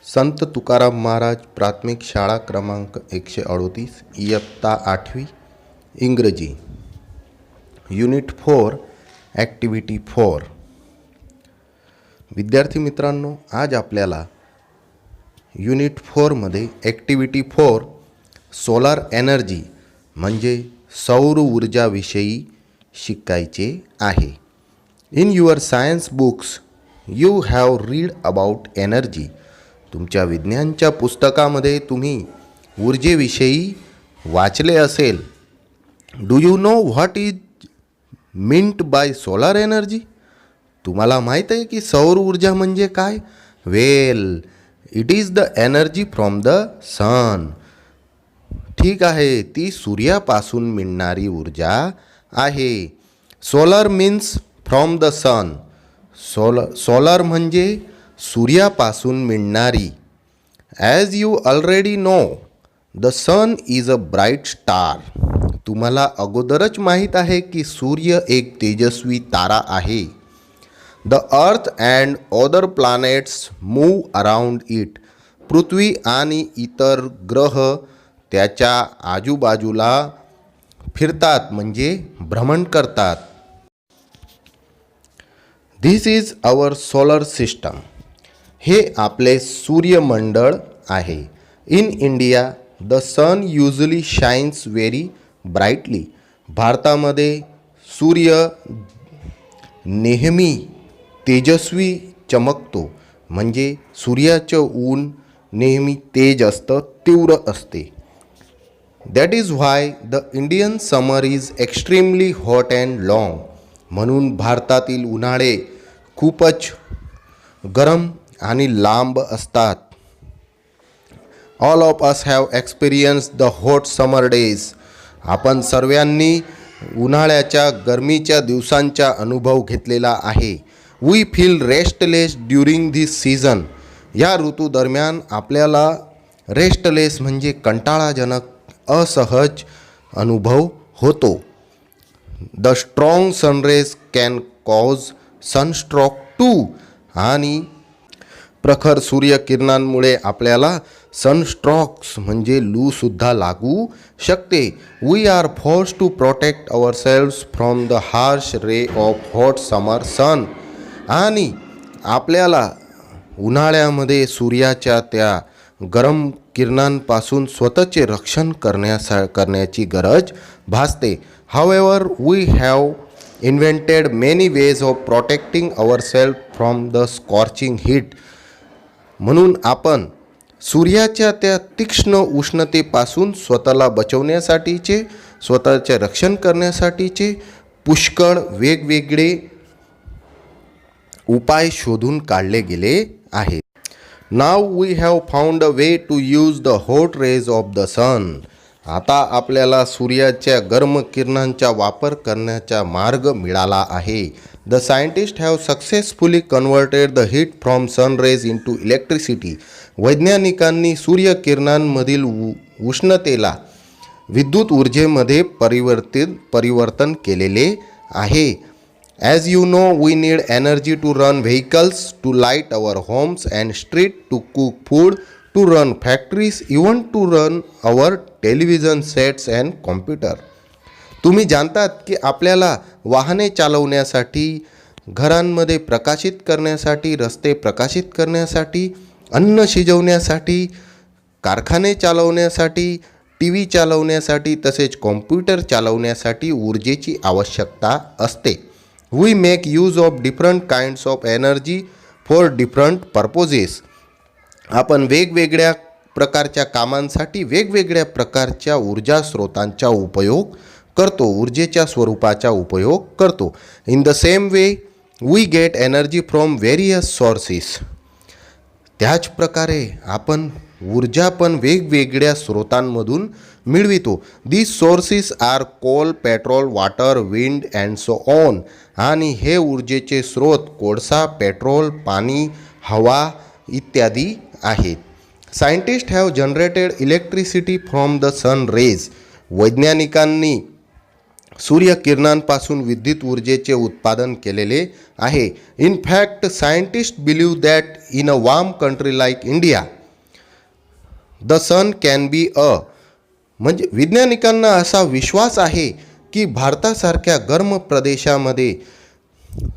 संत तुकाराम महाराज प्राथमिक शाळा क्रमांक 138 इयत्ता 8वी इंग्रजी युनिट 4 ॲक्टिव्हिटी 4. विद्यार्थी मित्रांनो, आज आपल्याला युनिट 4मध्ये ॲक्टिव्हिटी 4 सोलार एनर्जी म्हणजे सौर ऊर्जाविषयी शिकायचे आहे. In your science books you have read about energy. तुमच्या विज्ञानच्या पुस्तकामध्ये तुम्ही ऊर्जेविषयी वाचले असेल. Do you know what is meant by solar energy? तुम्हाला माहीत आहे की सौर ऊर्जा म्हणजे काय? Well, it is the energy from the sun. ठीक आहे, ती सूर्यापासून मिळणारी ऊर्जा आहे. Solar means from the sun. Solar म्हणजे सूर्यापासून मिळणारी. As you already know, the sun is a bright star. तुम्हाला अगोदरच माहीत आहे की सूर्य एक तेजस्वी तारा आहे. The earth and other planets move around it. पृथ्वी आणि इतर ग्रह त्याच्या आजूबाजूला फिरतात म्हणजे भ्रमण करतात. This is our solar system. हे आपले सूर्यमंडळ आहे. In India the sun usually shines very brightly. भारतामध्ये सूर्य नेहमी तेजस्वी चमकतो. म्हणजे सूर्याचं ऊन नेहमी तेज असतं, तीव्र असते. That is why the Indian summer is extremely hot and long. म्हणून भारतातील उन्हाळे खूपच गरम आणि लांब असतात. All of us have experience the hot summer days. आपण सर्वांनी उन्हाळ्याच्या गरमीच्या दिवसांचा अनुभव घेतलेला आहे. We feel restless during this season. या ऋतूदरम्यान आपल्याला रेस्टलेस म्हणजे कंटाळाजनक, असहज अनुभव होतो. The strong sunrays can cause sunstroke too. आणि प्रखर सूर्यकिरणांमुळे आपल्याला सनस्ट्रोक्स म्हणजे लूसुद्धा लागू शकते. We are force to protect ourselves from the harsh ray of hot summer sun. आणि आपल्याला उन्हाळ्यामध्ये सूर्याच्या त्या गरम किरणांपासून स्वतःचे रक्षण करण्याची गरज भासते. However we have invented many ways of protecting our self from the scorching heat. म्हणून आपण सूर्याच्या त्या तीक्ष्ण उष्णतेपासून स्वतःला बचवण्यासाठीचे, स्वतःचे रक्षण करण्यासाठीचे पुष्कळ वेगवेगळे उपाय शोधून काढले गेले आहेत. Now we have found a way to use the hot rays of the sun. आता आपल्याला सूर्याच्या गरम किरणांचा वापर करण्याचा मार्ग मिळाला आहे. The scientist have successfully converted the heat from sun rays into electricity. वैज्ञानिकांनी सूर्यकिरणांमधील उष्णतेला विद्युत ऊर्जेमध्ये परिवर्तन केलेले आहे. As you know, we need energy to run vehicles, to light our homes and street, to cook food, to run factories, even to run our television sets and computer. तुम्ही जाणतात की आपल्याला वाहने चालवण्यासाठी, घरांमध्ये प्रकाशित करण्यासाठी, रस्ते प्रकाशित करण्यासाठी, अन्न शिजवण्यासाठी, कारखाने चालवण्यासाठी, टी व्ही चालवण्यासाठी तसेच कॉम्प्युटर चालवण्यासाठी ऊर्जेची आवश्यकता असते. We make use of different kinds of energy for different purposes. आपण वेगवेगळ्या प्रकारच्या कामांसाठी वेगवेगळ्या प्रकारच्या ऊर्जा स्रोतांचा उपयोग करतो, ऊर्जेच्या स्वरूपाचा उपयोग करतो. In the same way we get energy from various sources. त्याच प्रकारे आपण ऊर्जा पण वेगवेगळ्या स्रोतांमधून मिळवितो. These sources are coal, petrol, water, wind and so on. आणि हे ऊर्जेचे स्रोत कोळसा, पेट्रोल, पाणी, हवा इत्यादी आहेत. Scientist have generated electricity from the sun rays. वैज्ञानिकांनी सूर्यकिरणांपासून विद्युत ऊर्जेचे उत्पादन केलेले आहे. In fact scientist believe that in a warm country like India the sun can be म्हणजे वैज्ञानिकांना असा विश्वास आहे की भारतासारख्या गर्म प्रदेशामध्ये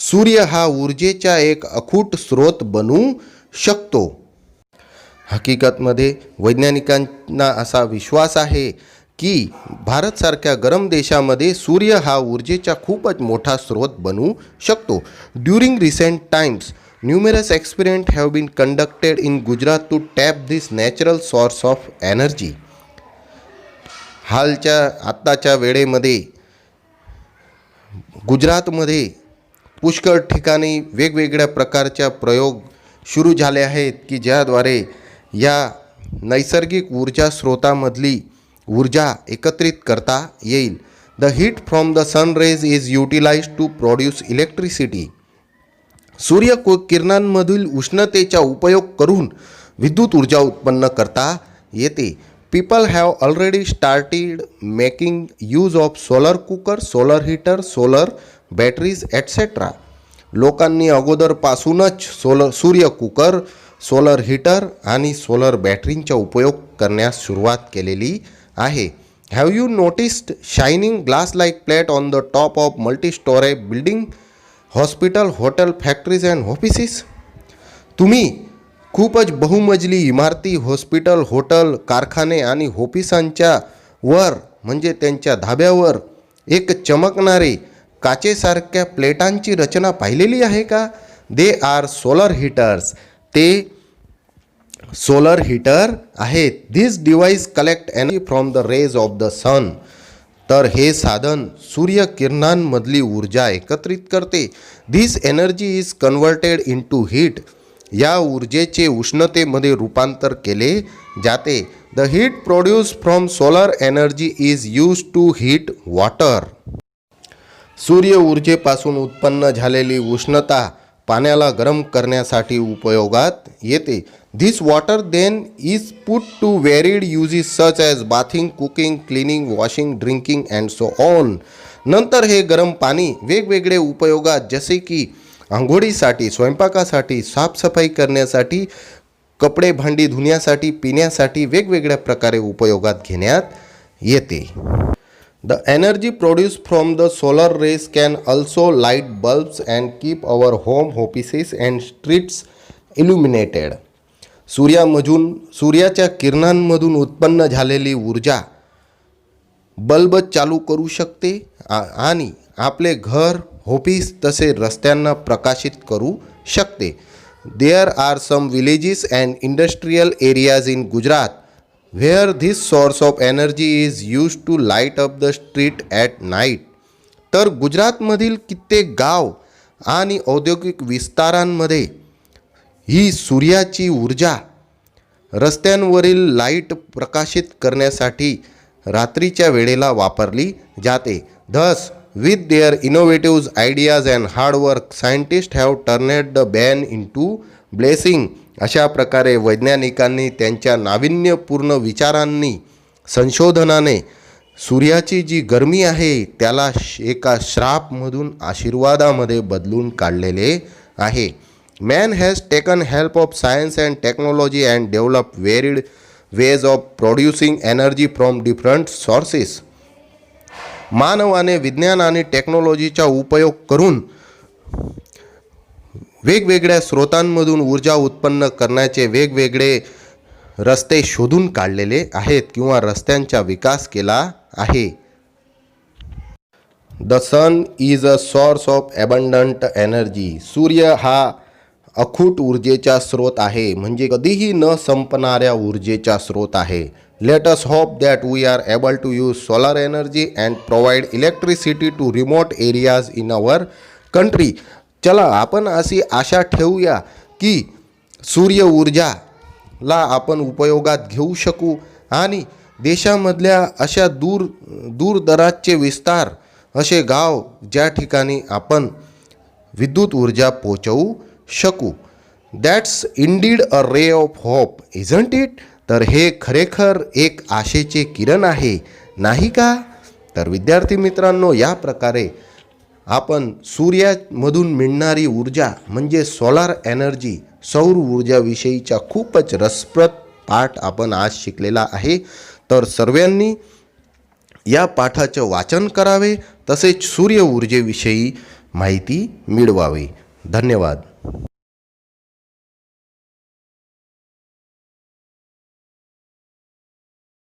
सूर्य हा ऊर्जेचा एक अखूट स्रोत बनू शकतो. हकीकतमध्ये वैज्ञानिकांना असा विश्वास आहे की भारतसारख्या गरम देशामध्ये सूर्य हा ऊर्जेचा खूपच मोठा स्रोत बनू शकतो. During recent times numerous experiment have been conducted in Gujarat to tap this natural source of energy. आत्ताच्या वेळेमध्ये गुजरातमध्ये पुष्कळ ठिकाणी वेगवेगळ्या प्रकारच्या प्रयोग सुरू झाले आहेत की ज्याद्वारे या नैसर्गिक ऊर्जा स्रोतामधली ऊर्जा एकत्रित करता येईल. The heat from the sun rays is utilised to produce electricity. सूर्यकिरणांमधील उष्णतेचा उपयोग करून विद्युत ऊर्जा उत्पन्न करता येते. People have already started making use of solar cooker, solar heater, solar batteries etcetera. लोकांनी अगोदरपासूनच सूर्य कुकर, सोलर हीटर आणि सोलर बॅटरींचा उपयोग करण्यास सुरुवात केलेली आहे. Have you noticed shining glass like plate on the top of multi storey building, hospital, hotel, factories and offices. तुम्ही खूपच बहुमजली इमारती, हॉस्पिटल, होटल, कारखाने आणि ऑफिसांच्या वर म्हणजे त्यांच्या धाब्यावर एक चमकणारे काचेसारख्या प्लेटांची रचना पाहिलेली आहे का? They are solar heaters. ते सोलर हीटर आहेत. This device collect energy from the rays of the sun. तर हे साधन सूर्यकिरणांमधली ऊर्जा एकत्रित करते. This energy is converted into heat. या ऊर्जेचे उष्णतेमध्ये रूपांतर केले जाते. The heat produce from solar energy is use to heat water. सूर्य ऊर्जेपासून उत्पन्न झालेली उष्णता पाण्याला गरम करण्यासाठी उपयोगात येते. This water then is put to varied uses such as bathing, cooking, cleaning, washing, drinking and so on. नंतर हे गरम पाणी वेगवेगळे उपयोगात जसे की आंघोळीसाठी, स्वयंपाकासाठी, साफसफाई करण्यासाठी, कपडे भांडी धुण्यासाठी, पिण्यासाठी वेगवेगळ्या प्रकारे उपयोगात घेण्यात येते. The energy produce from the solar rays can also light bulbs and keep our home, offices and streets illuminated. सूर्याच्या किरणांमधून उत्पन्न झालेली ऊर्जा बल्ब चालू करू शकते आणि आपले घर, ऑफिस तसे रस्त्यांना प्रकाशित करू शकते. There are some villages and industrial areas in Gujarat where this source of energy is use to light up the street at night. तर गुजरातमधील कित्येक गाव आणि औद्योगिक विस्तारांमध्ये ही सूर्याची ऊर्जा रस्त्यांवरील लाईट प्रकाशित करण्यासाठी रात्रीच्या वेळेला वापरली जाते. Thus, with their innovative ideas and hard work, scientists have turned the ban into blessing. अशा प्रकारे वैज्ञानिकांनी त्यांच्या नाविन्यपूर्ण विचारांनी, संशोधनाने सूर्याची जी गरमी आहे त्याला एका श्रापमधून आशीर्वादामध्ये बदलून काढलेले आहे. Man has taken help of science and technology and developed varied ways of producing energy from different sources. मानवाने विज्ञान आणि टेक्नॉलॉजीचा उपयोग करून वेगवेगळ्या स्रोतांमधून ऊर्जा उत्पन्न करण्याचे वेगवेगळे रस्ते शोधून काढलेले आहेत किंवा रस्त्यांचा विकास केला आहे. The sun is a source of abundant energy. सूर्य हा अखूट ऊर्जेचा स्रोत आहे, म्हणजे कधीही न संपणाऱ्या ऊर्जेचा स्रोत आहे. Let us hope that we are able to use solar energy and provide electricity to remote areas in our country. चला आपण अशी आशा ठेवूया की सूर्य ऊर्जाला आपण उपयोगात घेऊ शकू आणि देशामधल्या अशा दूरदराजचे विस्तार, असे गाव ज्या ठिकाणी आपण विद्युत ऊर्जा पोहोचवू शकू. That's indeed a ray of hope, isn't it? तर हे खरेखर एक आशेचे किरण आहे, नाही का? तर विद्यार्थी मित्रांनो, या प्रकारे आपण सूर्यामधून मिळणारी ऊर्जा म्हणजे सोलार एनर्जी, सौर ऊर्जाविषयीचा खूपच रसप्रद पाठ आपण आज शिकलेला आहे. तर सर्वांनी या पाठाचं वाचन करावे, तसेच सूर्य ऊर्जेविषयी माहिती मिळवावी. धन्यवाद.